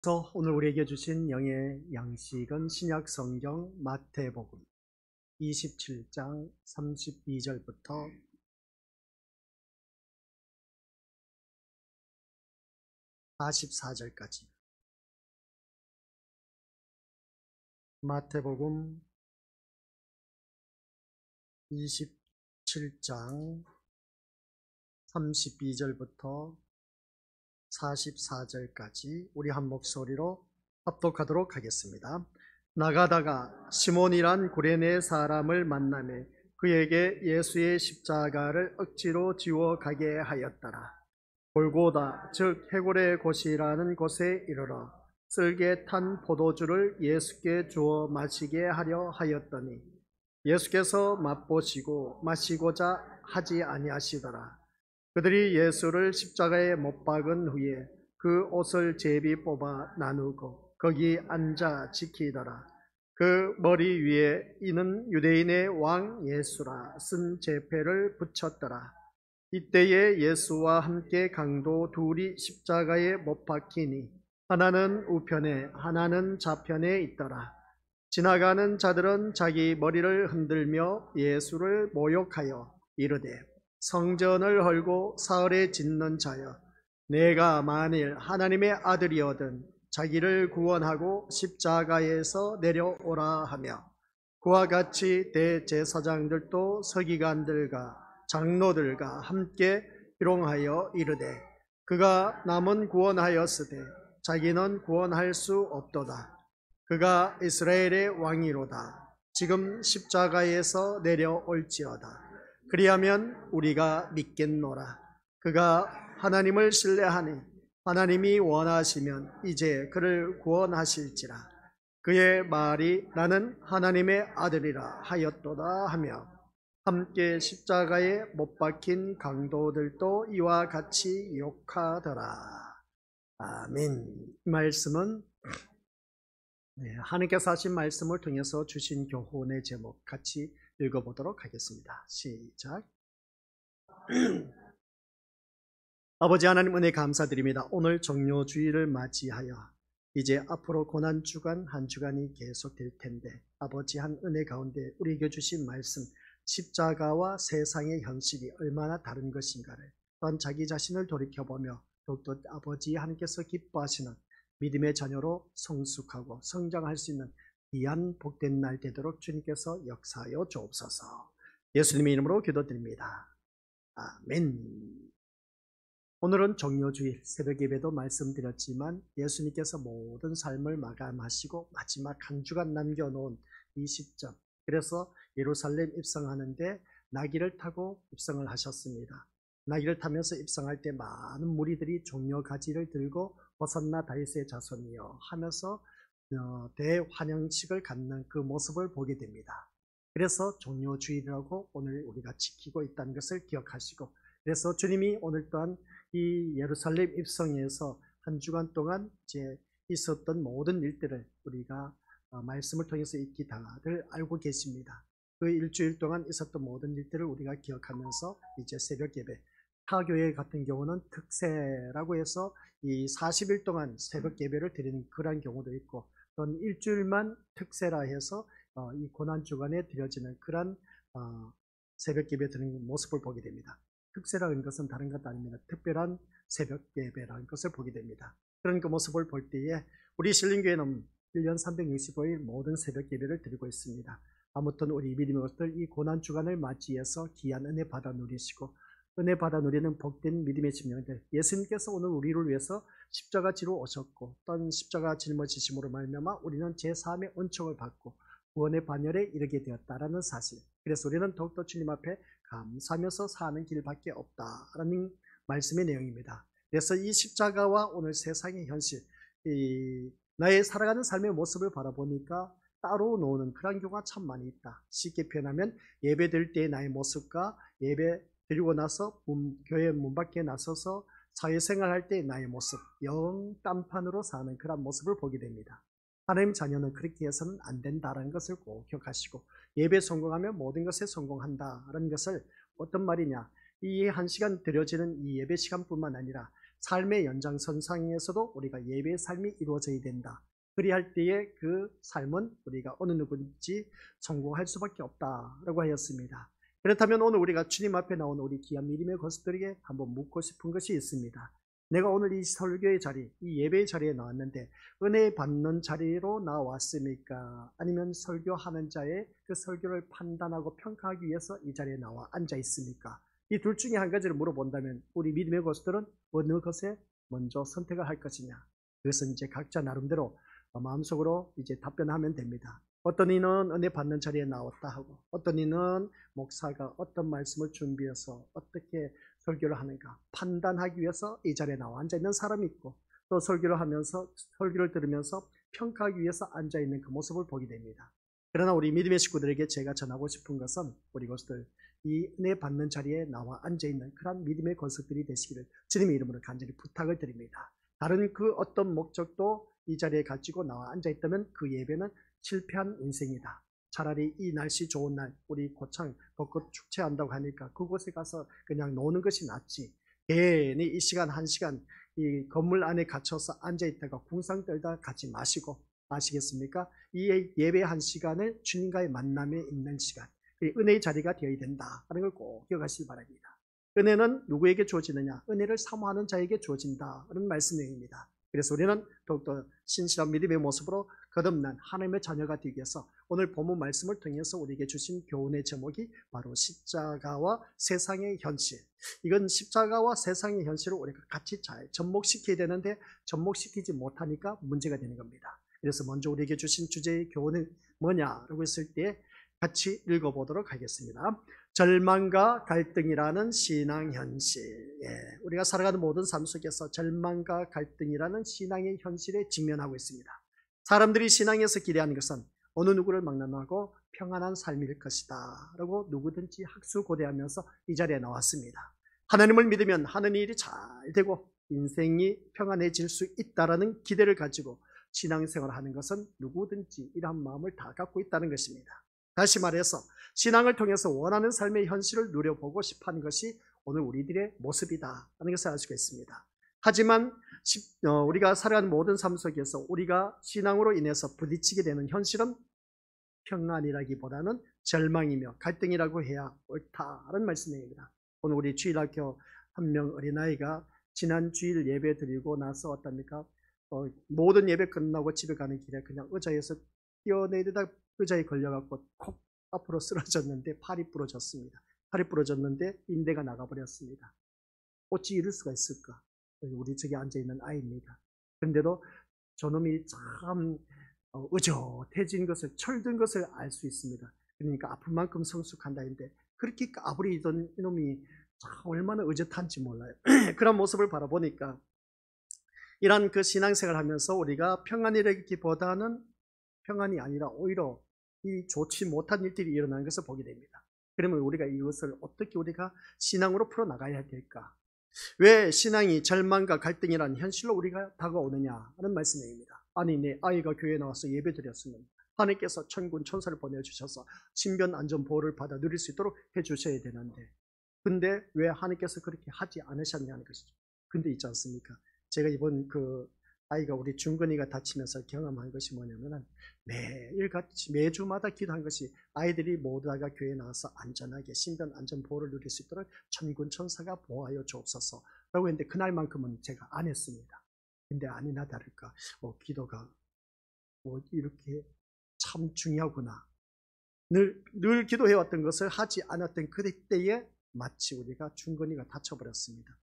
그래서 오늘 우리에게 주신 영의 양식은 신약 성경 마태복음 27장 32절부터 44절까지. 마태복음 27장 32절부터 44절까지 우리 한 목소리로 합독하도록 하겠습니다. 나가다가 시몬이란 구레네 사람을 만나매 그에게 예수의 십자가를 억지로 지워 가게 하였더라. 골고다 즉 해골의 곳이라는 곳에 이르러 쓸개 탄 포도주를 예수께 주어 마시게 하려 하였더니 예수께서 맛보시고 마시고자 하지 아니하시더라. 그들이 예수를 십자가에 못 박은 후에 그 옷을 제비 뽑아 나누고 거기 앉아 지키더라. 그 머리 위에 이는 유대인의 왕 예수라 쓴 제패를 붙였더라. 이때에 예수와 함께 강도 둘이 십자가에 못 박히니 하나는 우편에 하나는 좌편에 있더라. 지나가는 자들은 자기 머리를 흔들며 예수를 모욕하여 이르되 성전을 헐고 사흘에 짓는 자여, 내가 만일 하나님의 아들이거든 자기를 구원하고 십자가에서 내려오라 하며 그와 같이 대제사장들도 서기관들과 장로들과 함께 희롱하여 이르되 그가 남은 구원하였으되 자기는 구원할 수 없도다. 그가 이스라엘의 왕이로다. 지금 십자가에서 내려올지어다. 그리하면 우리가 믿겠노라. 그가 하나님을 신뢰하니 하나님이 원하시면 이제 그를 구원하실지라. 그의 말이 나는 하나님의 아들이라 하였도다 하며 함께 십자가에 못 박힌 강도들도 이와 같이 욕하더라. 아멘. 이 말씀은 하나님께서 하신 말씀을 통해서 주신 교훈의 제목 같이 읽어보도록 하겠습니다. 시작. 아버지 하나님 은혜 감사드립니다. 오늘 종료주일을 맞이하여 이제 앞으로 고난주간 한 주간이 계속될 텐데 아버지 한 은혜 가운데 우리에게 주신 말씀 십자가와 세상의 현실이 얼마나 다른 것인가를 또한 자기 자신을 돌이켜보며 더욱더 아버지 하나님께서 기뻐하시는 믿음의 자녀로 성숙하고 성장할 수 있는 귀한 복된 날 되도록 주님께서 역사하여 주옵소서. 예수님의 이름으로 기도드립니다. 아멘. 오늘은 종료주일 새벽 예배도 말씀드렸지만 예수님께서 모든 삶을 마감하시고 마지막 한 주간 남겨놓은 이 시점, 그래서 예루살렘 입성하는데 나귀를 타고 입성을 하셨습니다. 나귀를 타면서 입성할 때 많은 무리들이 종려 가지를 들고 호산나 다윗의 자손이여 하면서 대환영식을 갖는 그 모습을 보게 됩니다. 그래서 종료주일이라고 오늘 우리가 지키고 있다는 것을 기억하시고, 그래서 주님이 오늘 또한 이 예루살렘 입성에서 한 주간 동안 이제 있었던 모든 일들을 우리가 말씀을 통해서 익히 다들 알고 계십니다. 그 일주일 동안 있었던 모든 일들을 우리가 기억하면서 이제 새벽 예배, 타교회 같은 경우는 특세라고 해서 이 40일 동안 새벽 예배를 드리는 그런 경우도 있고, 또는 일주일만 특세라 해서 이 고난주간에 드려지는 그런 새벽 예배 드리는 모습을 보게 됩니다. 특세라는 것은 다른 것도 아닙니다. 특별한 새벽 예배라는 것을 보게 됩니다. 그런 그 모습을 볼 때에 우리 신림교회는 1년 365일 모든 새벽 예배를 드리고 있습니다. 아무튼 우리 믿음의 것들 이 고난주간을 맞이해서 귀한 은혜 받아 누리시고, 은혜 받아 누리는 복된 믿음의 심령들, 예수님께서 오늘 우리를 위해서 십자가 지러 오셨고 또한 십자가 짊어지심으로 말미암아 우리는 제3의 은총을 받고 구원의 반열에 이르게 되었다라는 사실, 그래서 우리는 더욱더 주님 앞에 감사하면서 사는 길밖에 없다라는 말씀의 내용입니다. 그래서 이 십자가와 오늘 세상의 현실, 나의 살아가는 삶의 모습을 바라보니까 따로 노는 그런 경우가 참 많이 있다. 쉽게 표현하면 예배 드릴 때의 나의 모습과 예배 드리고 나서 교회 문 밖에 나서서 사회생활할 때 나의 모습, 영 딴판으로 사는 그런 모습을 보게 됩니다. 하나님 자녀는 그렇게 해서는 안 된다는 것을 꼭 기억하시고, 예배 성공하면 모든 것에 성공한다는 것을 어떤 말이냐, 이 한 시간 드려지는 이 예배 시간뿐만 아니라 삶의 연장선상에서도 우리가 예배의 삶이 이루어져야 된다. 그리할 때에 그 삶은 우리가 어느 누구든지 성공할 수밖에 없다라고 하였습니다. 그렇다면 오늘 우리가 주님 앞에 나온 우리 귀한 믿음의 것들에게 한번 묻고 싶은 것이 있습니다. 내가 오늘 이 설교의 자리, 이 예배의 자리에 나왔는데 은혜 받는 자리로 나왔습니까? 아니면 설교하는 자의 그 설교를 판단하고 평가하기 위해서 이 자리에 나와 앉아 있습니까? 이 둘 중에 한 가지를 물어본다면 우리 믿음의 것들은 어느 것에 먼저 선택을 할 것이냐? 그것은 이제 각자 나름대로 마음속으로 이제 답변하면 됩니다. 어떤 이는 은혜 받는 자리에 나왔다 하고, 어떤 이는 목사가 어떤 말씀을 준비해서 어떻게 설교를 하는가 판단하기 위해서 이 자리에 나와 앉아 있는 사람이 있고, 또 설교를 들으면서 평가하기 위해서 앉아 있는 그 모습을 보게 됩니다. 그러나 우리 믿음의 식구들에게 제가 전하고 싶은 것은 우리 것들 이 은혜 받는 자리에 나와 앉아 있는 그런 믿음의 것들이 되시기를 주님의 이름으로 간절히 부탁을 드립니다. 다른 그 어떤 목적도 이 자리에 가지고 나와 앉아 있다면 그 예배는 실패한 인생이다. 차라리 이 날씨 좋은 날 우리 고창 벚꽃 축제한다고 하니까 그곳에 가서 그냥 노는 것이 낫지, 괜히 이 시간 한 시간 이 건물 안에 갇혀서 앉아 있다가 궁상 떨다 가지 마시고, 아시겠습니까? 이 예배 한 시간을 주님과의 만남에 있는 시간, 은혜의 자리가 되어야 된다 하는 걸 꼭 기억하시기 바랍니다. 은혜는 누구에게 주어지느냐? 은혜를 사모하는 자에게 주어진다 하는 말씀입니다. 그래서 우리는 더욱더 신실한 믿음의 모습으로 거듭난 하나님의 자녀가 되기 위해서 오늘 본문 말씀을 통해서 우리에게 주신 교훈의 제목이 바로 십자가와 세상의 현실. 이건 십자가와 세상의 현실을 우리가 같이 잘 접목시켜야 되는데 접목시키지 못하니까 문제가 되는 겁니다. 그래서 먼저 우리에게 주신 주제의 교훈은 뭐냐라고 했을 때 같이 읽어보도록 하겠습니다. 절망과 갈등이라는 신앙 현실. 우리가 살아가는 모든 삶 속에서 절망과 갈등이라는 신앙의 현실에 직면하고 있습니다. 사람들이 신앙에서 기대하는 것은 어느 누구를 막론하고 평안한 삶일 것이다 라고 누구든지 학수고대하면서 이 자리에 나왔습니다. 하나님을 믿으면 하는 일이 잘 되고 인생이 평안해질 수 있다라는 기대를 가지고 신앙생활을 하는 것은 누구든지 이러한 마음을 다 갖고 있다는 것입니다. 다시 말해서 신앙을 통해서 원하는 삶의 현실을 누려보고 싶어하는 것이 오늘 우리들의 모습이다 하는 것을 알 수가 있습니다. 하지만 우리가 살아가는 모든 삶 속에서 우리가 신앙으로 인해서 부딪히게 되는 현실은 평안이라기보다는 절망이며 갈등이라고 해야 옳다는 말씀입니다. 오늘 우리 주일학교 한 명 어린아이가 지난 주일 예배 드리고 나서 어떻습니까? 모든 예배 끝나고 집에 가는 길에 그냥 의자에서 뛰어내리다 의자에 걸려갖고 콕 앞으로 쓰러졌는데 팔이 부러졌습니다. 팔이 부러졌는데 인대가 나가버렸습니다. 어찌 이럴 수가 있을까? 우리 저기 앉아있는 아이입니다. 그런데도 저놈이 참 의젓해진 것을, 철든 것을 알 수 있습니다. 그러니까 아픈 만큼 성숙한다 했는데 그렇게 까불이던 이놈이 참 얼마나 의젓한지 몰라요. 그런 모습을 바라보니까 이런 그 신앙생활을 하면서 우리가 평안이라기보다는 평안이 아니라 오히려 이 좋지 못한 일들이 일어나는 것을 보게 됩니다. 그러면 우리가 이것을 어떻게 우리가 신앙으로 풀어나가야 될까? 왜 신앙이 절망과 갈등이라는 현실로 우리가 다가오느냐 하는 말씀입니다. 아니, 내 아이가 교회에 나와서 예배 드렸으면 하나님께서 천군 천사를 보내주셔서 신변 안전 보호를 받아 누릴 수 있도록 해주셔야 되는데, 근데 왜 하나님께서 그렇게 하지 않으셨냐는 것이죠. 근데 있지 않습니까? 제가 이번 그 아이가 우리 중근이가 다치면서 경험한 것이 뭐냐면은 매일같이 매주마다 기도한 것이 아이들이 모두 다가 교회에 나와서 안전하게 신변 안전 보호를 누릴 수 있도록 천군 천사가 보호하여 주옵소서 라고 했는데 그날만큼은 제가 안 했습니다. 근데 아니나 다를까 기도가 이렇게 참 중요하구나. 늘 기도해왔던 것을 하지 않았던 그때에 마치 우리가 중근이가 다쳐버렸습니다.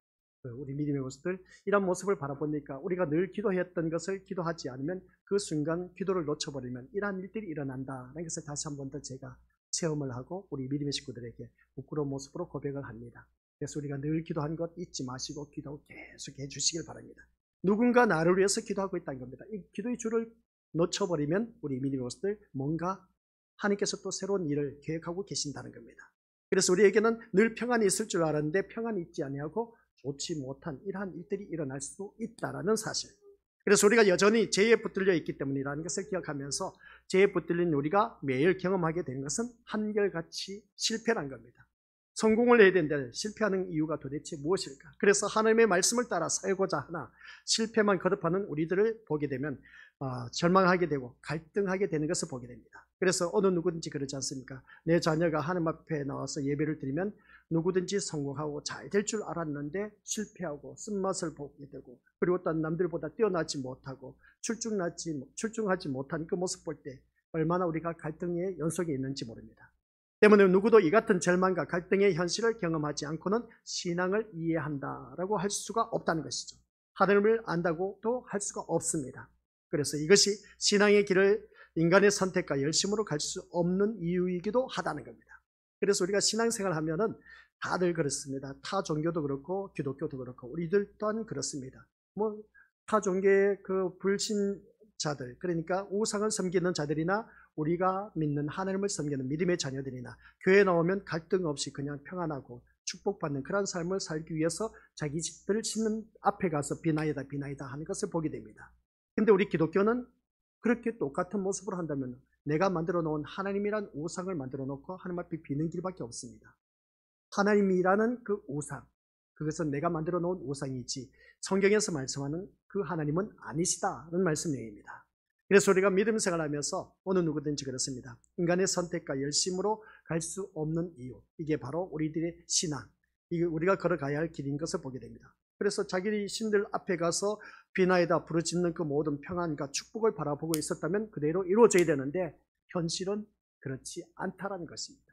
우리 믿음의 모습들 이런 모습을 바라보니까 우리가 늘 기도했던 것을 기도하지 않으면 그 순간 기도를 놓쳐버리면 이러한 일들이 일어난다는 것을 다시 한 번 더 제가 체험을 하고 우리 믿음의 식구들에게 부끄러운 모습으로 고백을 합니다. 그래서 우리가 늘 기도한 것 잊지 마시고 기도 계속 해주시길 바랍니다. 누군가 나를 위해서 기도하고 있다는 겁니다. 이 기도의 줄을 놓쳐버리면 우리 믿음의 모습들 뭔가 하나님께서 또 새로운 일을 계획하고 계신다는 겁니다. 그래서 우리에게는 늘 평안이 있을 줄 알았는데 평안이 있지 아니하고 좋지 못한 이러한 일들이 일어날 수 있다는 사실. 그래서 우리가 여전히 죄에 붙들려 있기 때문이라는 것을 기억하면서 죄에 붙들린 우리가 매일 경험하게 되는 것은 한결같이 실패란 겁니다. 성공을 해야 되는데 실패하는 이유가 도대체 무엇일까? 그래서 하나님의 말씀을 따라 살고자 하나 실패만 거듭하는 우리들을 보게 되면 절망하게 되고 갈등하게 되는 것을 보게 됩니다. 그래서 어느 누구든지 그러지 않습니까? 내 자녀가 하나님 앞에 나와서 예배를 드리면 누구든지 성공하고 잘 될 줄 알았는데 실패하고 쓴맛을 보게 되고, 그리고 또 남들보다 뛰어나지 못하고 출중하지 못한 그 모습 볼 때 얼마나 우리가 갈등의 연속에 있는지 모릅니다. 때문에 누구도 이 같은 절망과 갈등의 현실을 경험하지 않고는 신앙을 이해한다라고 할 수가 없다는 것이죠. 하나님을 안다고도 할 수가 없습니다. 그래서 이것이 신앙의 길을 인간의 선택과 열심으로 갈 수 없는 이유이기도 하다는 겁니다. 그래서 우리가 신앙생활 하면은 다들 그렇습니다. 타 종교도 그렇고 기독교도 그렇고 우리들 또한 그렇습니다. 타 종교의 그 불신자들, 그러니까 우상을 섬기는 자들이나 우리가 믿는 하나님을 섬기는 믿음의 자녀들이나 교회에 나오면 갈등 없이 그냥 평안하고 축복받는 그런 삶을 살기 위해서 자기 집을 짓는 앞에 가서 비나이다 하는 것을 보게 됩니다. 근데 우리 기독교는 그렇게 똑같은 모습으로 한다면 내가 만들어 놓은 하나님이란 우상을 만들어 놓고 하나님 앞에 비는 길밖에 없습니다. 하나님이라는 그 우상, 그것은 내가 만들어 놓은 우상이지 성경에서 말씀하는 그 하나님은 아니시다는 말씀 내용입니다. 그래서 우리가 믿음 생활하면서 어느 누구든지 그렇습니다. 인간의 선택과 열심으로 갈 수 없는 이유, 이게 바로 우리들의 신앙, 이게 우리가 걸어가야 할 길인 것을 보게 됩니다. 그래서 자기 신들 앞에 가서 비나이다 부르짖는 그 모든 평안과 축복을 바라보고 있었다면 그대로 이루어져야 되는데 현실은 그렇지 않다라는 것입니다.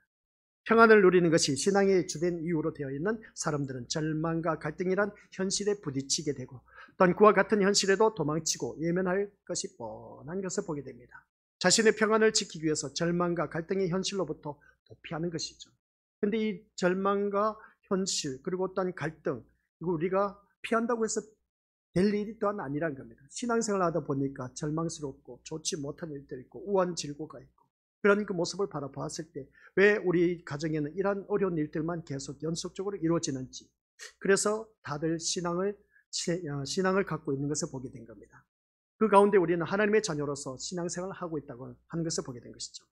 평안을 누리는 것이 신앙의 주된 이유로 되어 있는 사람들은 절망과 갈등이란 현실에 부딪히게 되고 또한 그와 같은 현실에도 도망치고 예면할 것이 뻔한 것을 보게 됩니다. 자신의 평안을 지키기 위해서 절망과 갈등의 현실로부터 도피하는 것이죠. 그런데 이 절망과 현실 그리고 또한 갈등, 이거 우리가 피한다고 해서 될 일이 또한 아니라는 겁니다. 신앙생활 하다 보니까 절망스럽고 좋지 못한 일들이 있고 우환질고가 있고 그런 그 모습을 바라보았을 때 왜 우리 가정에는 이러한 어려운 일들만 계속 연속적으로 이루어지는지, 그래서 다들 신앙을 갖고 있는 것을 보게 된 겁니다. 그 가운데 우리는 하나님의 자녀로서 신앙생활을 하고 있다고 하는 것을 보게 된 것이죠.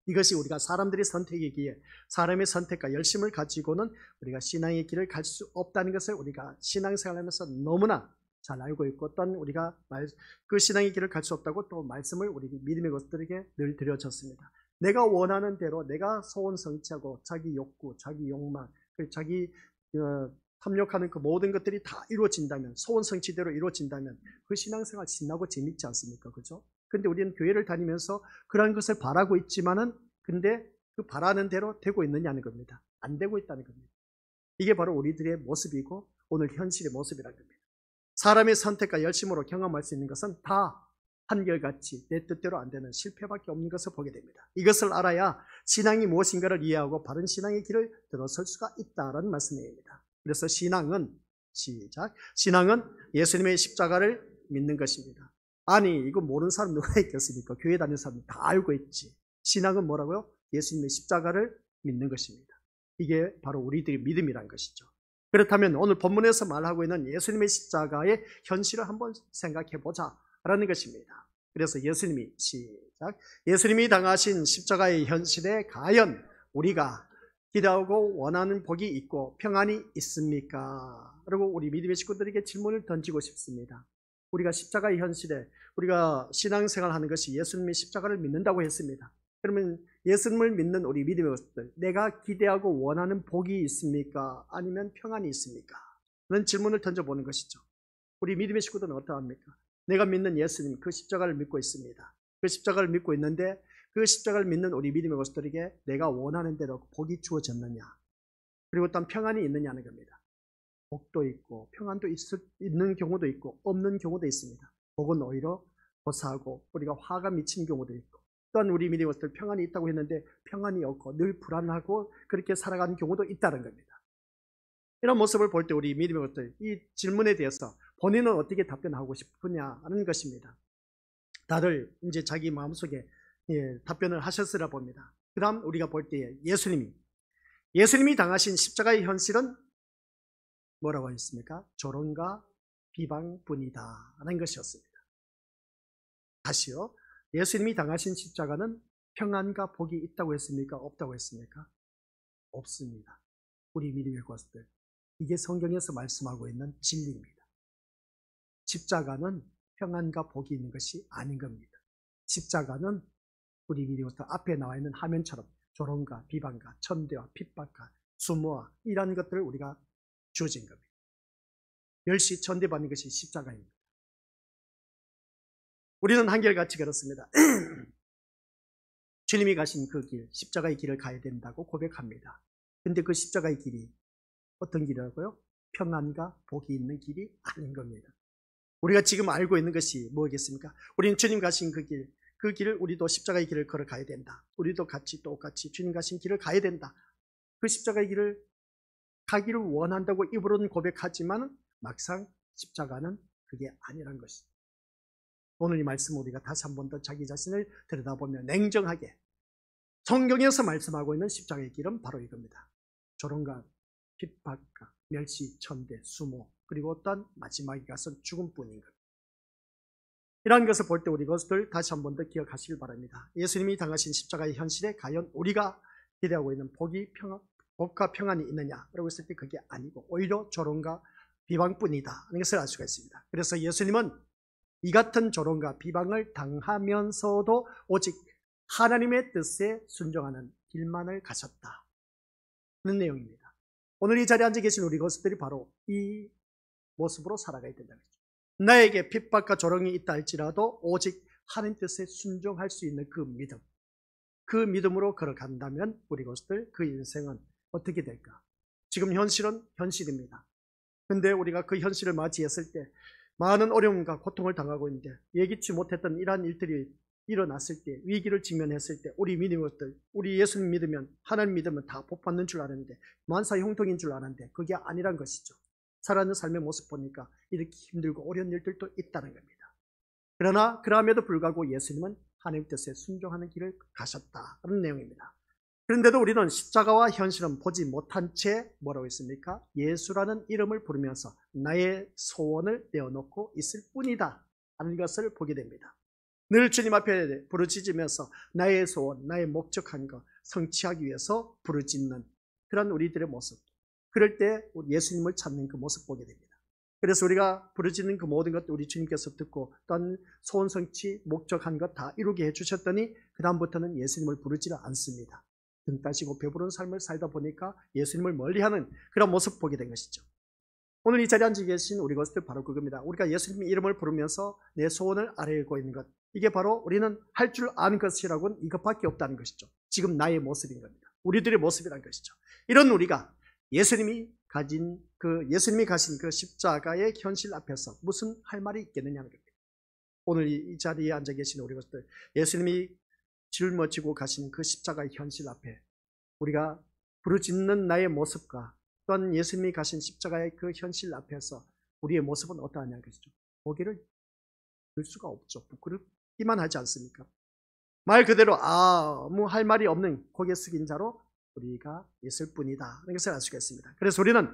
이것이 우리가 사람들의 선택이기에 사람의 선택과 열심을 가지고는 우리가 신앙의 길을 갈 수 없다는 것을 우리가 신앙생활하면서 너무나 잘 알고 있고, 또한 우리가 그 신앙의 길을 갈 수 없다고 또 말씀을 우리 믿음의 것들에게 늘 드려졌습니다. 내가 원하는 대로 내가 소원 성취하고 자기 욕구, 자기 욕망, 자기 탐욕하는 그 모든 것들이 다 이루어진다면, 소원 성취대로 이루어진다면 그 신앙생활 신나고 재밌지 않습니까? 그죠? 근데 우리는 교회를 다니면서 그런 것을 바라고 있지만은 근데 그 바라는 대로 되고 있느냐는 겁니다. 안 되고 있다는 겁니다. 이게 바로 우리들의 모습이고 오늘 현실의 모습이라는 겁니다. 사람의 선택과 열심으로 경험할 수 있는 것은 다 한결같이 내 뜻대로 안 되는 실패밖에 없는 것을 보게 됩니다. 이것을 알아야 신앙이 무엇인가를 이해하고 바른 신앙의 길을 들어설 수가 있다는 말씀입니다. 그래서 신앙은 신앙은 예수님의 십자가를 믿는 것입니다. 아니 이거 모르는 사람 누가 있겠습니까? 교회 다니는 사람 다 알고 있지. 신앙은 뭐라고요? 예수님의 십자가를 믿는 것입니다. 이게 바로 우리들의 믿음이라는 것이죠. 그렇다면 오늘 본문에서 말하고 있는 예수님의 십자가의 현실을 한번 생각해 보자라는 것입니다. 그래서 예수님이 당하신 십자가의 현실에 과연 우리가 기대하고 원하는 복이 있고 평안이 있습니까? 그리고 우리 믿음의 식구들에게 질문을 던지고 싶습니다. 우리가 십자가의 현실에 우리가 신앙생활 하는 것이 예수님의 십자가를 믿는다고 했습니다. 그러면 예수님을 믿는 우리 믿음의 것들, 내가 기대하고 원하는 복이 있습니까? 아니면 평안이 있습니까? 그런 질문을 던져보는 것이죠. 우리 믿음의 식구들은 어떠합니까? 내가 믿는 예수님, 그 십자가를 믿고 있습니다. 그 십자가를 믿고 있는데 그 십자가를 믿는 우리 믿음의 것들에게 내가 원하는 대로 복이 주어졌느냐, 그리고 또 평안이 있느냐는 겁니다. 복도 있고 평안도 있는 경우도 있고 없는 경우도 있습니다. 복은 오히려 고사하고 우리가 화가 미친 경우도 있고, 또한 우리 믿음의 것들 평안이 있다고 했는데 평안이 없고 늘 불안하고 그렇게 살아가는 경우도 있다는 겁니다. 이런 모습을 볼 때 우리 믿음의 것들, 이 질문에 대해서 본인은 어떻게 답변하고 싶으냐는 것입니다. 다들 이제 자기 마음속에 답변을 하셨으라 봅니다. 그 다음 우리가 볼 때 예수님이 당하신 십자가의 현실은 뭐라고 했습니까? 조롱과 비방뿐이다 라는 것이었습니다. 다시요, 예수님이 당하신 십자가는 평안과 복이 있다고 했습니까? 없다고 했습니까? 없습니다. 우리 믿음의 것들, 이게 성경에서 말씀하고 있는 진리입니다. 십자가는 평안과 복이 있는 것이 아닌 겁니다. 십자가는 우리 믿음의 것들 앞에 나와 있는 화면처럼 조롱과 비방과 천대와 핍박과 수모와 이런 것들을 우리가 주어진 겁니다. 멸시 천대받는 것이 십자가입니다. 우리는 한결같이 그렇습니다. 주님이 가신 그 길, 십자가의 길을 가야 된다고 고백합니다. 근데 그 십자가의 길이 어떤 길이라고요? 평안과 복이 있는 길이 아닌 겁니다. 우리가 지금 알고 있는 것이 뭐겠습니까? 우리는 주님 가신 그 길, 그 길을 우리도 십자가의 길을 걸어가야 된다. 우리도 같이 똑같이 주님 가신 길을 가야 된다. 그 십자가의 길을 가기를 원한다고 입으로는 고백하지만 막상 십자가는 그게 아니란 것입니다. 오늘 이 말씀을 우리가 다시 한 번 더 자기 자신을 들여다보며 냉정하게 성경에서 말씀하고 있는 십자가의 길은 바로 이겁니다. 조롱과 핍박과 멸시, 천대, 수모, 그리고 어떤 마지막에 가서 죽음뿐인 것. 이러한 것을 볼 때 우리 것을 다시 한 번 더 기억하시길 바랍니다. 예수님이 당하신 십자가의 현실에 과연 우리가 기대하고 있는 복과 평안이 있느냐라고 했을 때 그게 아니고 오히려 조롱과 비방뿐이다 하는 것을 알 수가 있습니다. 그래서 예수님은 이 같은 조롱과 비방을 당하면서도 오직 하나님의 뜻에 순종하는 길만을 가셨다 하는 내용입니다. 오늘 이 자리에 앉아 계신 우리 것들이 바로 이 모습으로 살아가야 된다는 거죠. 나에게 핍박과 조롱이 있다 할지라도 오직 하나님 뜻에 순종할 수 있는 그 믿음, 그 믿음으로 걸어간다면 우리 것들 그 인생은 어떻게 될까? 지금 현실은 현실입니다. 근데 우리가 그 현실을 맞이했을 때 많은 어려움과 고통을 당하고 있는데 예기치 못했던 이러한 일들이 일어났을 때, 위기를 직면했을 때 우리 믿음의 것들, 우리 예수님 믿으면, 하나님 믿으면 다 복받는 줄 아는데 만사 형통인 줄 아는데 그게 아니란 것이죠. 살아가는 삶의 모습 보니까 이렇게 힘들고 어려운 일들도 있다는 겁니다. 그러나 그럼에도 불구하고 예수님은 하나님 뜻에 순종하는 길을 가셨다는 내용입니다. 그런데도 우리는 십자가와 현실은 보지 못한 채 뭐라고 했습니까? 예수라는 이름을 부르면서 나의 소원을 내어놓고 있을 뿐이다 하는 것을 보게 됩니다. 늘 주님 앞에 부르짖으면서 나의 소원, 나의 목적한 것 성취하기 위해서 부르짖는 그런 우리들의 모습, 그럴 때 예수님을 찾는 그 모습 보게 됩니다. 그래서 우리가 부르짖는 그 모든 것도 우리 주님께서 듣고 또한 소원 성취, 목적한 것 다 이루게 해주셨더니 그 다음부터는 예수님을 부르지를 않습니다. 등 따시고 배부른 삶을 살다 보니까 예수님을 멀리하는 그런 모습 보게 된 것이죠. 오늘 이 자리에 앉아 계신 우리 것들 바로 그겁니다. 우리가 예수님의 이름을 부르면서 내 소원을 아뢰고 있는 것, 이게 바로 우리는 할 줄 아는 것이라고는 이것밖에 없다는 것이죠. 지금 나의 모습인 겁니다. 우리들의 모습이라는 것이죠. 이런 우리가 예수님이 가신 그 십자가의 현실 앞에서 무슨 할 말이 있겠느냐는 겁니다. 오늘 이 자리에 앉아 계신 우리 것들, 예수님이 짊어지고 가신 그 십자가의 현실 앞에 우리가 부르짖는 나의 모습과 또한 예수님이 가신 십자가의 그 현실 앞에서 우리의 모습은 어떠하냐는 것이죠. 고개를 들 수가 없죠. 부끄럽기만 하지 않습니까? 말 그대로 아무 할 말이 없는 고개 숙인 자로 우리가 있을 뿐이다 하는 것을 알 수가 있습니다. 그래서 우리는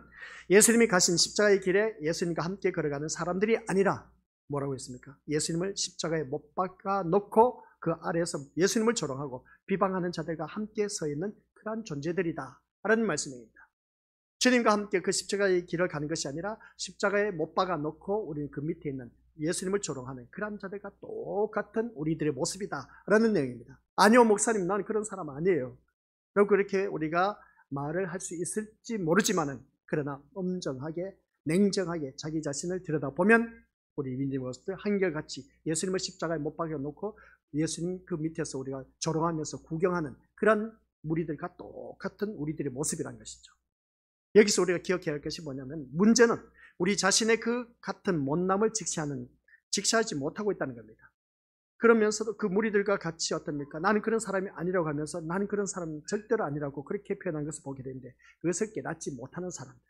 예수님이 가신 십자가의 길에 예수님과 함께 걸어가는 사람들이 아니라 뭐라고 했습니까? 예수님을 십자가에 못 박아 놓고 그 아래에서 예수님을 조롱하고 비방하는 자들과 함께 서 있는 그러한 존재들이다 라는 말씀입니다. 주님과 함께 그 십자가의 길을 가는 것이 아니라 십자가에 못 박아 놓고 우리는 그 밑에 있는 예수님을 조롱하는 그런 자들과 똑같은 우리들의 모습이다 라는 내용입니다. 아니요 목사님, 나는 그런 사람 아니에요. 그리고 그렇게 우리가 말을 할 수 있을지 모르지만은 그러나 엄정하게 냉정하게 자기 자신을 들여다보면 우리 믿음의 것들 한결같이 예수님을 십자가에 못 박아 놓고 예수님 그 밑에서 우리가 조롱하면서 구경하는 그런 무리들과 똑같은 우리들의 모습이라는 것이죠. 여기서 우리가 기억해야 할 것이 뭐냐면 문제는 우리 자신의 그 같은 못남을 직시하지 못하고 있다는 겁니다. 그러면서도 그 무리들과 같이 어떻습니까? 나는 그런 사람이 아니라고 하면서 나는 그런 사람이 절대로 아니라고 그렇게 표현한 것을 보게 되는데 그것을 깨닫지 못하는 사람들.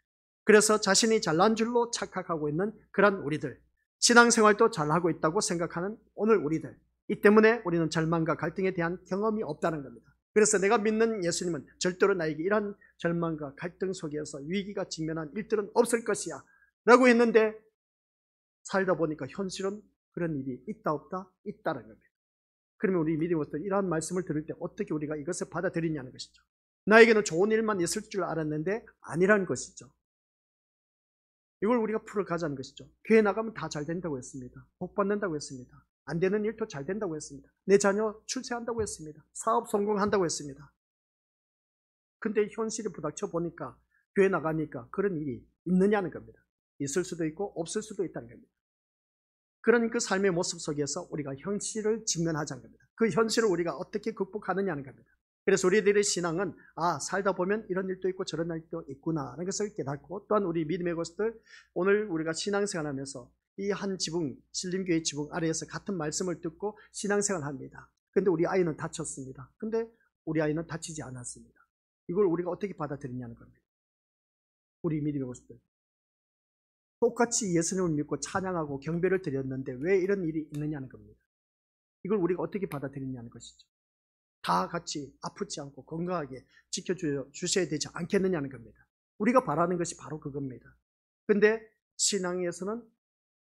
그래서 자신이 잘난 줄로 착각하고 있는 그런 우리들, 신앙생활도 잘하고 있다고 생각하는 오늘 우리들, 이 때문에 우리는 절망과 갈등에 대한 경험이 없다는 겁니다. 그래서 내가 믿는 예수님은 절대로 나에게 이런 절망과 갈등 속에서 위기가 직면한 일들은 없을 것이야 라고 했는데 살다 보니까 현실은 그런 일이 있다 없다? 있다는 겁니다. 그러면 우리 믿음으로서 이러한 말씀을 들을 때 어떻게 우리가 이것을 받아들이냐는 것이죠. 나에게는 좋은 일만 있을 줄 알았는데 아니라는 것이죠. 이걸 우리가 풀어가자는 것이죠. 교회 나가면 다 잘 된다고 했습니다. 복 받는다고 했습니다. 안 되는 일도 잘 된다고 했습니다. 내 자녀 출세한다고 했습니다. 사업 성공한다고 했습니다. 근데 현실이 부닥쳐 보니까 교회 나가니까 그런 일이 있느냐는 겁니다. 있을 수도 있고 없을 수도 있다는 겁니다. 그런 그 삶의 모습 속에서 우리가 현실을 직면하자는 겁니다. 그 현실을 우리가 어떻게 극복하느냐는 겁니다. 그래서 우리들의 신앙은 살다 보면 이런 일도 있고 저런 일도 있구나 하는 것을 깨닫고, 또한 우리 믿음의 것들, 오늘 우리가 신앙생활하면서 이 한 지붕, 신림교회 지붕 아래에서 같은 말씀을 듣고 신앙생활합니다. 근데 우리 아이는 다쳤습니다. 근데 우리 아이는 다치지 않았습니다. 이걸 우리가 어떻게 받아들이냐는 겁니다. 우리 믿음의 것들, 똑같이 예수님을 믿고 찬양하고 경배를 드렸는데 왜 이런 일이 있느냐는 겁니다. 이걸 우리가 어떻게 받아들이냐는 것이죠. 다 같이 아프지 않고 건강하게 지켜주셔야 되지 않겠느냐는 겁니다. 우리가 바라는 것이 바로 그겁니다. 근데 신앙에서는,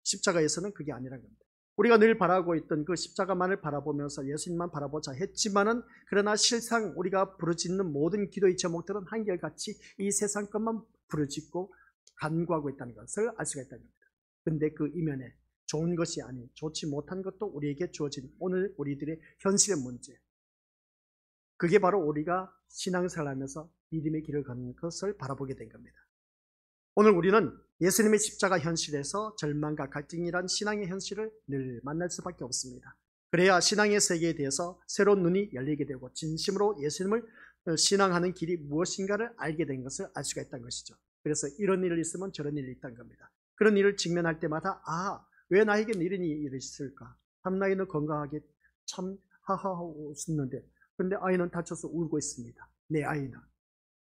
십자가에서는 그게 아니라는 겁니다. 우리가 늘 바라고 있던 그 십자가만을 바라보면서 예수님만 바라보자 했지만은, 그러나 실상 우리가 부르짖는 모든 기도의 제목들은 한결같이 이 세상 것만 부르짖고 간구하고 있다는 것을 알 수가 있다는 겁니다. 근데 그 이면에 좋은 것이 아닌 좋지 못한 것도 우리에게 주어진 오늘 우리들의 현실의 문제, 그게 바로 우리가 신앙생활하면서 믿음의 길을 걷는 것을 바라보게 된 겁니다. 오늘 우리는 예수님의 십자가 현실에서 절망과 갈등이란 신앙의 현실을 늘 만날 수밖에 없습니다. 그래야 신앙의 세계에 대해서 새로운 눈이 열리게 되고 진심으로 예수님을 신앙하는 길이 무엇인가를 알게 된 것을 알 수가 있다는 것이죠. 그래서 이런 일이 있으면 저런 일이 있다는 겁니다. 그런 일을 직면할 때마다 왜 나에겐 이런 일이 있을까? 한나이는 건강하게 참 하하하고 웃었는데 그런데 아이는 다쳐서 울고 있습니다. 내 아이는.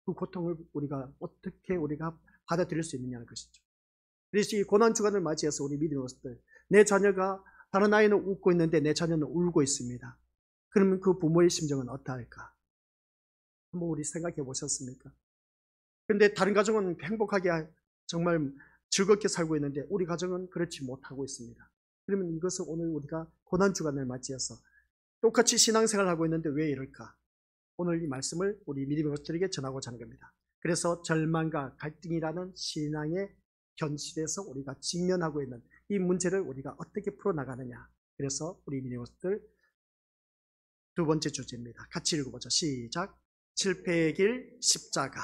그 고통을 어떻게 우리가 받아들일 수 있느냐는 것이죠. 그래서 이 고난주간을 맞이해서 우리 믿음의 것들, 내 자녀가, 다른 아이는 웃고 있는데 내 자녀는 울고 있습니다. 그러면 그 부모의 심정은 어떠할까? 한번 우리 생각해 보셨습니까? 근데 다른 가정은 행복하게 정말 즐겁게 살고 있는데 우리 가정은 그렇지 못하고 있습니다. 그러면 이것을 오늘 우리가 고난주간을 맞이해서 똑같이 신앙생활을 하고 있는데 왜 이럴까? 오늘 이 말씀을 우리 믿음의 것들에게 전하고자 하는 겁니다. 그래서 절망과 갈등이라는 신앙의 현실에서 우리가 직면하고 있는 이 문제를 우리가 어떻게 풀어나가느냐. 그래서 우리 믿음의 것들 두 번째 주제입니다. 같이 읽어보죠. 시작. 실패의 길 십자가.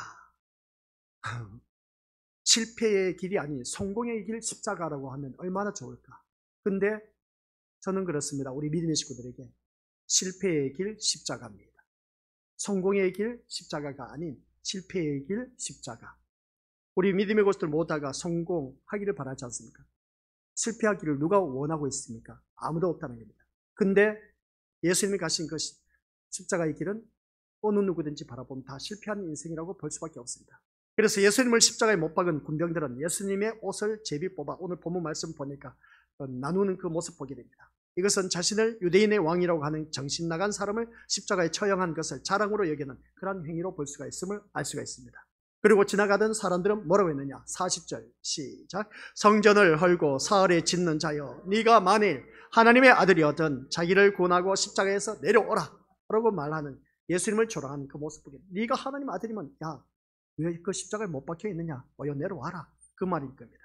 실패의 길이 아닌 성공의 길 십자가라고 하면 얼마나 좋을까? 근데 저는 그렇습니다. 우리 믿음의 식구들에게 실패의 길 십자가입니다. 성공의 길 십자가가 아닌 실패의 길 십자가. 우리 믿음의 것들 모두가 성공하기를 바라지 않습니까? 실패하기를 누가 원하고 있습니까? 아무도 없다는 겁니다. 근데 예수님이 가신 그 십자가의 길은 어느 누구든지 바라보면 다 실패한 인생이라고 볼 수밖에 없습니다. 그래서 예수님을 십자가에 못 박은 군병들은 예수님의 옷을 제비 뽑아 오늘 본문 말씀 보니까 나누는 그 모습 보게 됩니다. 이것은 자신을 유대인의 왕이라고 하는 정신 나간 사람을 십자가에 처형한 것을 자랑으로 여기는 그런 행위로 볼 수가 있음을 알 수가 있습니다. 그리고 지나가던 사람들은 뭐라고 했느냐? 40절 시작. 성전을 헐고 사흘에 짓는 자여, 네가 만일 하나님의 아들이었던 자기를 구원하고 십자가에서 내려오라 라고 말하는 예수님을 조롱하는 그 모습 보게. 네가 하나님 아들이면 왜 그 십자가에 못 박혀 있느냐? 어여 내려와라. 그 말일 겁니다.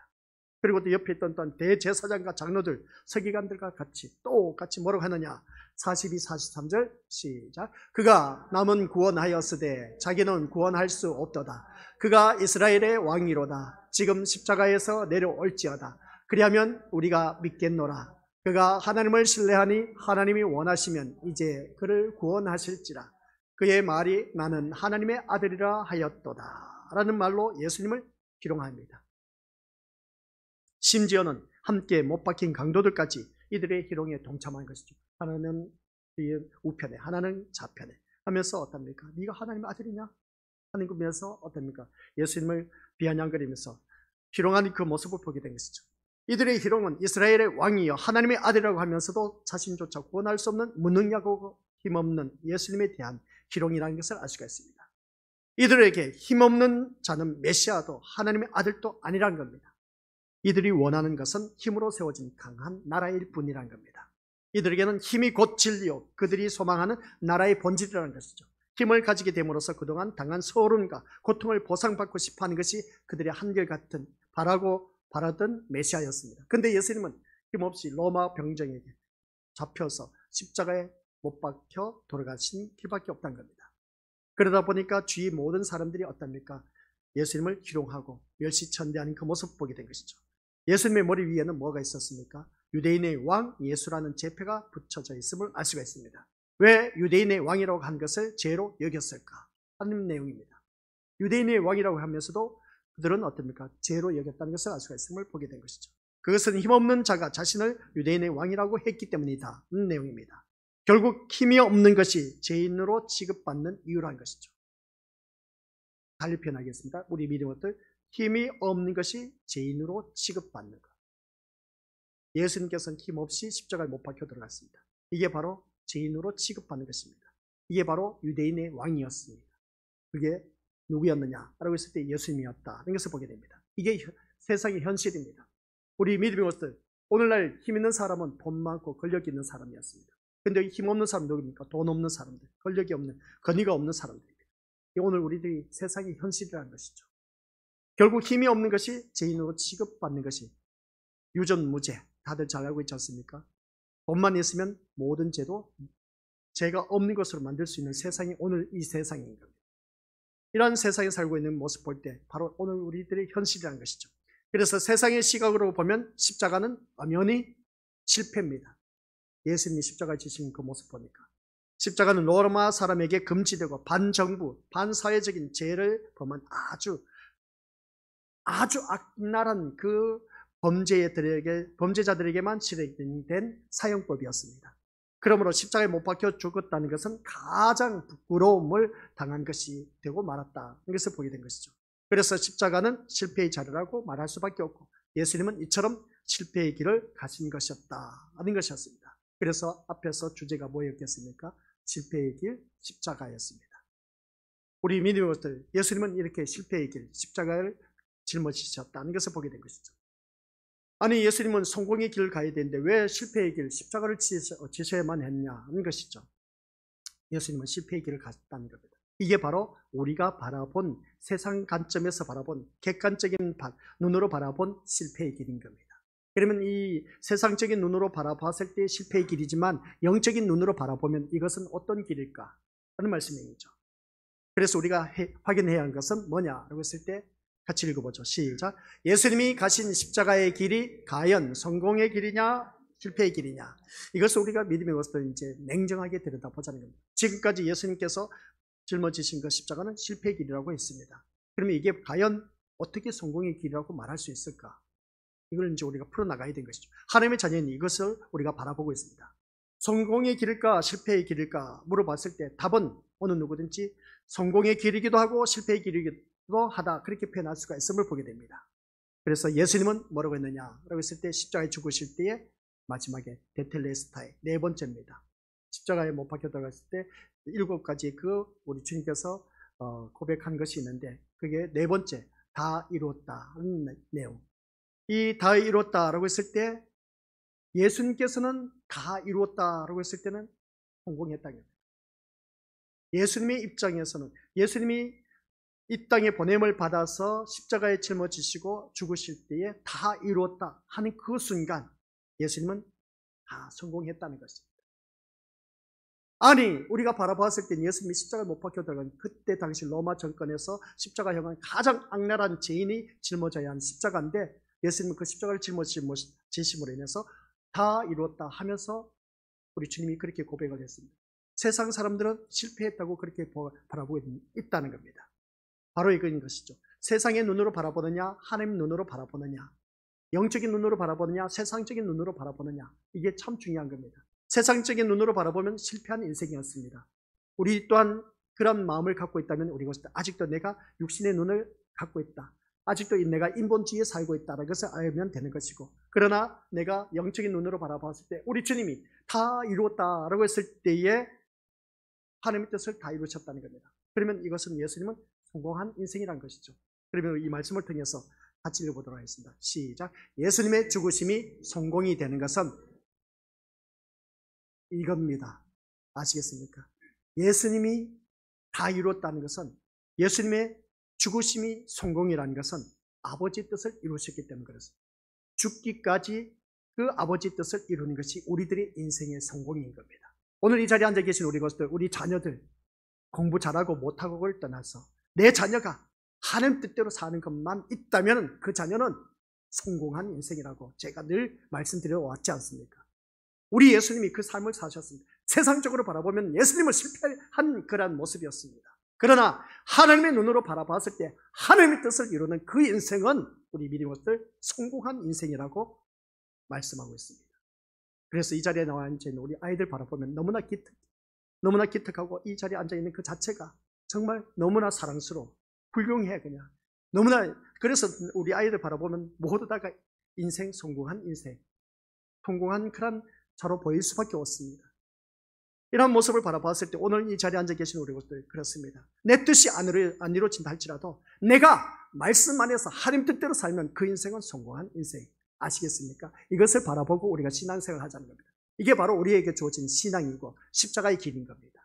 그리고 또 옆에 있던 대제사장과 장로들, 서기관들과 같이 똑같이 뭐라고 하느냐? 42, 43절 시작. 그가 남은 구원하였으되 자기는 구원할 수 없도다. 그가 이스라엘의 왕이로다. 지금 십자가에서 내려올지어다. 그리하면 우리가 믿겠노라. 그가 하나님을 신뢰하니 하나님이 원하시면 이제 그를 구원하실지라. 그의 말이 나는 하나님의 아들이라 하였도다 라는 말로 예수님을 희롱합니다. 심지어는 함께 못 박힌 강도들까지 이들의 희롱에 동참한 것이죠. 하나는 우편에, 하나는 좌편에 하면서 어떻습니까? 네가 하나님의 아들이냐? 하는 거면서 어떻습니까? 예수님을 비아냥거리면서 희롱하는 그 모습을 보게 된 것이죠. 이들의 희롱은 이스라엘의 왕이여 하나님의 아들이라고 하면서도 자신조차 구원할 수 없는 무능력하고 힘없는 예수님에 대한 희롱이라는 것을 알 수가 있습니다. 이들에게 힘없는 자는 메시아도 하나님의 아들도 아니라는 겁니다. 이들이 원하는 것은 힘으로 세워진 강한 나라일 뿐이라는 겁니다. 이들에게는 힘이 곧 진리요 그들이 소망하는 나라의 본질이라는 것이죠. 힘을 가지게 됨으로써 그동안 당한 소름과 고통을 보상받고 싶어하는 것이 그들의 한결같은 바라던 메시아였습니다. 그런데 예수님은 힘없이 로마 병정에게 잡혀서 십자가에 못 박혀 돌아가신 길밖에 없다는 겁니다. 그러다 보니까 주위 모든 사람들이 어떻습니까? 예수님을 희롱하고 멸시천대하는 그 모습을 보게 된 것이죠. 예수님의 머리 위에는 뭐가 있었습니까? 유대인의 왕 예수라는 제표가 붙여져 있음을 알 수가 있습니다. 왜 유대인의 왕이라고 한 것을 죄로 여겼을까 하는 내용입니다. 유대인의 왕이라고 하면서도 그들은 어떻습니까? 죄로 여겼다는 것을 알 수가 있음을 보게 된 것이죠. 그것은 힘없는 자가 자신을 유대인의 왕이라고 했기 때문이다 하는 내용입니다. 결국 힘이 없는 것이 죄인으로 취급받는 이유라는 것이죠. 달리 표현하겠습니다. 우리 믿음들 힘이 없는 것이 죄인으로 취급받는 것. 예수님께서는 힘없이 십자가에 못 박혀 들어갔습니다. 이게 바로 죄인으로 취급받는 것입니다. 이게 바로 유대인의 왕이었습니다. 그게 누구였느냐라고 했을 때 예수님이었다. 이런 것을 보게 됩니다. 이게 세상의 현실입니다. 우리 믿음의 것들, 오늘날 힘 있는 사람은 돈 많고 권력 있는 사람이었습니다. 그런데 힘 없는 사람 누구입니까? 돈 없는 사람들, 권력이 없는, 권위가 없는 사람들입니다. 오늘 우리들이 세상의 현실이라는 것이죠. 결국 힘이 없는 것이 죄인으로 취급받는 것이 유전무죄, 다들 잘 알고 있지 않습니까? 돈만 있으면 모든 죄가 없는 것으로 만들 수 있는 세상이 오늘 이 세상인 겁니다. 이런 세상에 살고 있는 모습 볼 때 바로 오늘 우리들의 현실이라는 것이죠. 그래서 세상의 시각으로 보면 십자가는 엄연히 실패입니다. 예수님이 십자가에 지신 그 모습 보니까 십자가는 로마 사람에게 금지되고 반정부, 반사회적인 죄를 범한 아주 악랄한 그 범죄자들에게만 실행된 사형법이었습니다. 그러므로 십자가에 못 박혀 죽었다는 것은 가장 부끄러움을 당한 것이 되고 말았다. 이것을 보게 된 것이죠. 그래서 십자가는 실패의 자리라고 말할 수밖에 없고 예수님은 이처럼 실패의 길을 가신 것이었다 하는 것이었습니다. 그래서 앞에서 주제가 뭐였겠습니까? 실패의 길, 십자가였습니다. 우리 믿음의 것들, 예수님은 이렇게 실패의 길, 십자가를 짊어지셨다는 것을 보게 된 것이죠. 아니 예수님은 성공의 길을 가야 되는데 왜 실패의 길, 십자가를 지셔야만 했냐 하는 것이죠. 예수님은 실패의 길을 갔다는 겁니다. 이게 바로 우리가 바라본 세상 관점에서 바라본 객관적인 눈으로 바라본 실패의 길인 겁니다. 그러면 이 세상적인 눈으로 바라봤을 때 실패의 길이지만 영적인 눈으로 바라보면 이것은 어떤 길일까 하는 말씀이죠. 그래서 우리가 확인해야 하는 것은 뭐냐라고 했을 때 같이 읽어보죠. 시작. 예수님이 가신 십자가의 길이 과연 성공의 길이냐 실패의 길이냐, 이것을 우리가 믿음의 것을 이제 냉정하게 들여다보자는 겁니다. 지금까지 예수님께서 짊어지신 그 십자가는 실패의 길이라고 했습니다. 그러면 이게 과연 어떻게 성공의 길이라고 말할 수 있을까? 이걸 이제 우리가 풀어나가야 되는 것이죠. 하나님의 자녀인 이것을 우리가 바라보고 있습니다. 성공의 길일까 실패의 길일까 물어봤을 때 답은 어느 누구든지 성공의 길이기도 하고 실패의 길이기도 하다, 그렇게 표현할 수가 있음을 보게 됩니다. 그래서 예수님은 뭐라고 했느냐라고 했을 때 십자가에 죽으실 때에 마지막에 데텔레스타의 네 번째입니다. 십자가에 못 박혀 들어갔을 때 7가지 그 우리 주님께서 고백한 것이 있는데 그게 네 번째, 다 이루었다 하는 내용. 이 다 이루었다라고 했을 때 예수님께서는 다 이루었다라고 했을 때는 성공했다는 겁니다. 예수님의 입장에서는 예수님이 이 땅에 보냄을 받아서 십자가에 짊어지시고 죽으실 때에 다 이루었다 하는 그 순간 예수님은 다 성공했다는 것입니다. 아니 우리가 바라봤을 때 예수님이 십자가에 못 박혀 들어간 그때 당시 로마 정권에서 십자가형은 가장 악랄한 죄인이 짊어져야 하는 십자가인데 예수님은 그 십자가를 짊어지심으로 인해서 다 이루었다 하면서 우리 주님이 그렇게 고백을 했습니다. 세상 사람들은 실패했다고 그렇게 바라보고 있다는 겁니다. 바로 이거인 것이죠. 세상의 눈으로 바라보느냐 하나님 눈으로 바라보느냐, 영적인 눈으로 바라보느냐 세상적인 눈으로 바라보느냐, 이게 참 중요한 겁니다. 세상적인 눈으로 바라보면 실패한 인생이었습니다. 우리 또한 그런 마음을 갖고 있다면 우리가 아직도 내가 육신의 눈을 갖고 있다, 아직도 내가 인본주의에 살고 있다는 것을 알면 되는 것이고, 그러나 내가 영적인 눈으로 바라봤을 때 우리 주님이 다 이루었다라고 했을 때에 하나님의 뜻을 다 이루셨다는 겁니다. 그러면 이것은 예수님은 성공한 인생이란 것이죠. 그러면 이 말씀을 통해서 같이 읽어보도록 하겠습니다. 시작. 예수님의 죽으심이 성공이 되는 것은 이겁니다. 아시겠습니까? 예수님이 다 이뤘다는 것은, 예수님의 죽으심이 성공이라는 것은 아버지 뜻을 이루셨기 때문에 그렇습니다. 죽기까지 그 아버지 뜻을 이루는 것이 우리들의 인생의 성공인 겁니다. 오늘 이 자리에 앉아 계신 우리 것들, 우리 자녀들, 공부 잘하고 못하고를 떠나서 내 자녀가 하나님 뜻대로 사는 것만 있다면 그 자녀는 성공한 인생이라고 제가 늘 말씀드려 왔지 않습니까? 우리 예수님이 그 삶을 사셨습니다. 세상적으로 바라보면 예수님은 실패한 그러한 모습이었습니다. 그러나 하나님의 눈으로 바라봤을 때 하나님의 뜻을 이루는 그 인생은 우리 믿음들 성공한 인생이라고 말씀하고 있습니다. 그래서 이 자리에 나와 앉아있는 우리 아이들 바라보면 너무나 기특하고 이 자리에 앉아있는 그 자체가 정말 너무나 사랑스러워, 훌륭해. 그냥 너무나. 그래서 우리 아이들 바라보면 모두 다가 인생 성공한 인생, 성공한 그런 자로 보일 수밖에 없습니다. 이런 모습을 바라봤을 때 오늘 이 자리에 앉아 계신 우리 것들 그렇습니다. 내 뜻이 안 이루어진다 할지라도 내가 말씀 안에서 하나님 뜻대로 살면 그 인생은 성공한 인생. 아시겠습니까? 이것을 바라보고 우리가 신앙생활을 하자는 겁니다. 이게 바로 우리에게 주어진 신앙이고 십자가의 길인 겁니다.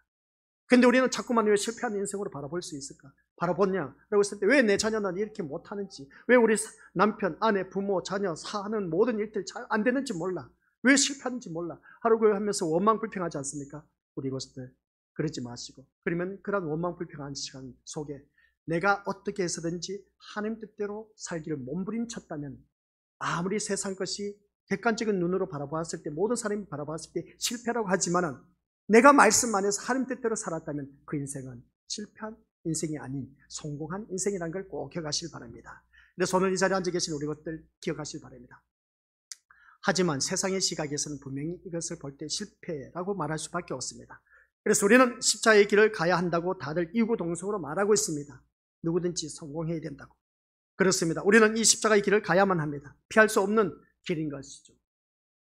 근데 우리는 자꾸만 왜 실패하는 인생으로 바라볼 수 있을까? 바라보냐라고 했을 때 왜 내 자녀는 이렇게 못하는지, 왜 우리 남편, 아내, 부모, 자녀, 사는 모든 일들 잘 안 되는지 몰라, 왜 실패하는지 몰라 하루고 하면서 원망 불평하지 않습니까? 우리 것들 그러지 마시고, 그러면 그런 원망 불평한 시간 속에 내가 어떻게 해서든지 하나님 뜻대로 살기를 몸부림쳤다면, 아무리 세상 것이 객관적인 눈으로 바라봤을 때, 모든 사람이 바라봤을 때 실패라고 하지만은 내가 말씀 안에서 하나님 뜻대로 살았다면 그 인생은 실패한 인생이 아닌 성공한 인생이라는 걸 꼭 기억하시길 바랍니다. 그래서 오늘 이 자리에 앉아 계신 우리 것들 기억하시길 바랍니다. 하지만 세상의 시각에서는 분명히 이것을 볼 때 실패라고 말할 수밖에 없습니다. 그래서 우리는 십자가의 길을 가야 한다고 다들 이구동성으로 말하고 있습니다. 누구든지 성공해야 된다고. 그렇습니다. 우리는 이 십자가의 길을 가야만 합니다. 피할 수 없는 길인 것이죠.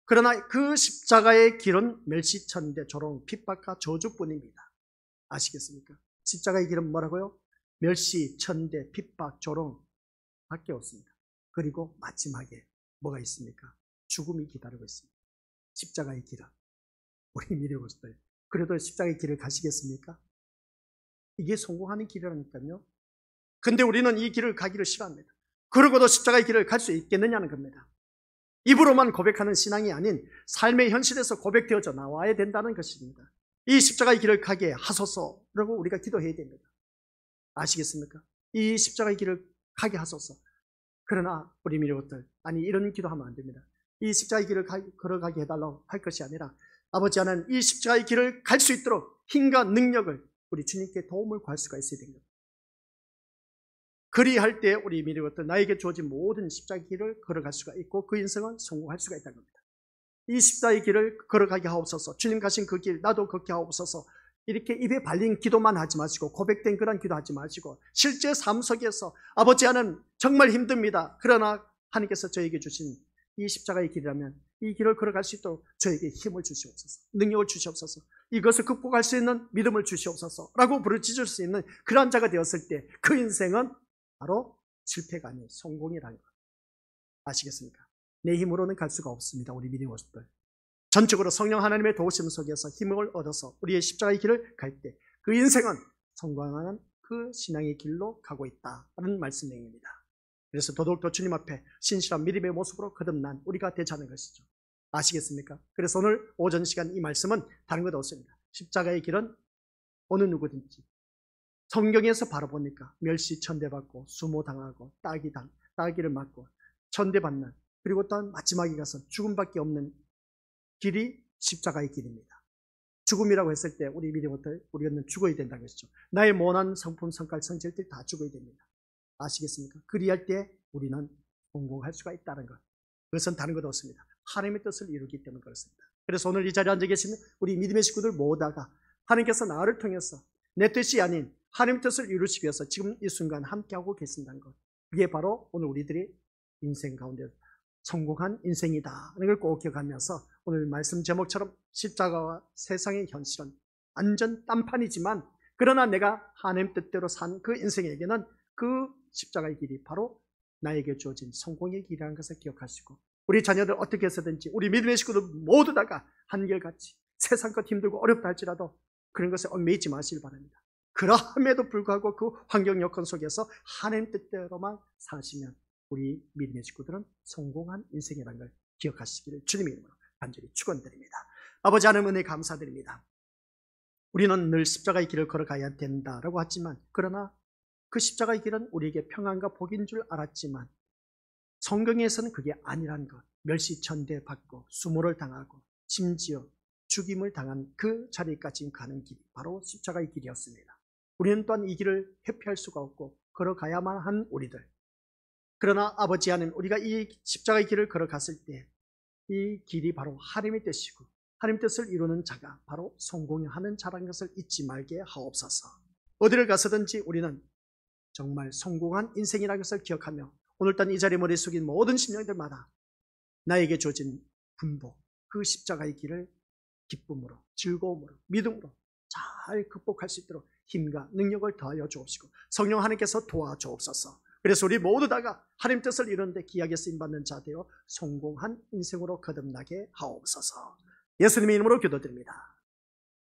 그러나 그 십자가의 길은 멸시천대, 조롱, 핍박과 저주뿐입니다. 아시겠습니까? 십자가의 길은 뭐라고요? 멸시천대, 핍박, 조롱 밖에 없습니다. 그리고 마지막에 뭐가 있습니까? 죽음이 기다리고 있습니다. 십자가의 길은. 우리 미래고들 그래도 십자가의 길을 가시겠습니까? 이게 성공하는 길이라니까요. 근데 우리는 이 길을 가기를 싫어합니다. 그러고도 십자가의 길을 갈 수 있겠느냐는 겁니다. 입으로만 고백하는 신앙이 아닌 삶의 현실에서 고백되어져 나와야 된다는 것입니다. 이 십자가의 길을 가게 하소서라고 우리가 기도해야 됩니다. 아시겠습니까? 이 십자가의 길을 가게 하소서. 그러나 우리 미래것들, 아니 이런 기도하면 안 됩니다. 이 십자가의 길을 걸어가게 해달라고 할 것이 아니라 아버지 하나님, 이 십자가의 길을 갈 수 있도록 힘과 능력을 우리 주님께 도움을 구할 수가 있어야 됩니다. 그리할 때 우리 미래것들, 나에게 주어진 모든 십자가의 길을 걸어갈 수가 있고 그 인생은 성공할 수가 있다는 겁니다. 이 십자가의 길을 걸어가게 하옵소서. 주님 가신 그 길 나도 걷게 하옵소서. 이렇게 입에 발린 기도만 하지 마시고, 고백된 그런 기도하지 마시고, 실제 삶 속에서 아버지 하나님 정말 힘듭니다. 그러나 하나님께서 저에게 주신 이 십자가의 길이라면 이 길을 걸어갈 수 있도록 저에게 힘을 주시옵소서, 능력을 주시옵소서, 이것을 극복할 수 있는 믿음을 주시옵소서 라고 부르짖을 수 있는 그런 자가 되었을 때 그 인생은 바로 실패가 아닌 성공이라는 것. 아시겠습니까? 내 힘으로는 갈 수가 없습니다. 우리 믿음의 모습들 전적으로 성령 하나님의 도우심 속에서 힘을 얻어서 우리의 십자가의 길을 갈 때 그 인생은 성공하는 그 신앙의 길로 가고 있다는 말씀입니다. 그래서 더더욱더 주님 앞에 신실한 믿음의 모습으로 거듭난 우리가 되자는 것이죠. 아시겠습니까? 그래서 오늘 오전 시간 이 말씀은 다른 것 없습니다. 십자가의 길은 어느 누구든지 성경에서 바라보니까 멸시 천대받고 수모당하고 따기를 맞고 천대받는, 그리고 또한 마지막에 가서 죽음밖에 없는 길이 십자가의 길입니다. 죽음이라고 했을 때 우리 믿음부터 우리는 죽어야 된다는 것이죠. 나의 모난 성품, 성깔, 성질들 다 죽어야 됩니다. 아시겠습니까? 그리할 때 우리는 성공할 수가 있다는 것. 그것은 다른 것 없습니다. 하나님의 뜻을 이루기 때문에 그렇습니다. 그래서 오늘 이 자리에 앉아 계시는 우리 믿음의 식구들 모두가 하나님께서 나를 통해서 내 뜻이 아닌 하나님의 뜻을 이루시기 위해서 지금 이 순간 함께하고 계신다는 것. 그게 바로 오늘 우리들의 인생 가운데 성공한 인생이다 하는 걸 꼭 기억하면서 오늘 말씀 제목처럼 십자가와 세상의 현실은 완전 딴판이지만 그러나 내가 하나님 뜻대로 산 그 인생에게는 그 십자가의 길이 바로 나에게 주어진 성공의 길이라는 것을 기억하시고 우리 자녀들 어떻게 해서든지 우리 믿음의 식구들 모두 다가 한결같이 세상 것 힘들고 어렵다 할지라도 그런 것에 얽매이지 마시길 바랍니다. 그러함에도 불구하고 그 환경 여건 속에서 하나님 뜻대로만 사시면 우리 믿음의 식구들은 성공한 인생이라는 걸 기억하시기를 주님의 이름으로 간절히 축원드립니다. 아버지 하나님 은혜 감사드립니다. 우리는 늘 십자가의 길을 걸어가야 된다라고 하지만, 그러나 그 십자가의 길은 우리에게 평안과 복인 줄 알았지만 성경에서는 그게 아니란 것, 멸시천대받고 수모를 당하고 심지어 죽임을 당한 그 자리까지 가는 길이 바로 십자가의 길이었습니다. 우리는 또한 이 길을 회피할 수가 없고 걸어가야만 한 우리들. 그러나 아버지 하나님, 우리가 이 십자가의 길을 걸어갔을 때 이 길이 바로 하나님의 뜻이고 하나님의 뜻을 이루는 자가 바로 성공하는 자라는 것을 잊지 말게 하옵소서. 어디를 가서든지 우리는 정말 성공한 인생이라는 것을 기억하며 오늘따라 이 자리에 머리 숙인 모든 심령들마다 나에게 주어진 분복, 그 십자가의 길을 기쁨으로, 즐거움으로, 믿음으로 잘 극복할 수 있도록 힘과 능력을 더하여 주옵시고 성령 하나님께서 도와주옵소서. 그래서 우리 모두 다가 하나님 뜻을 이루는데 귀하게 쓰임받는 자 되어 성공한 인생으로 거듭나게 하옵소서. 예수님의 이름으로 기도드립니다.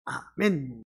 아멘.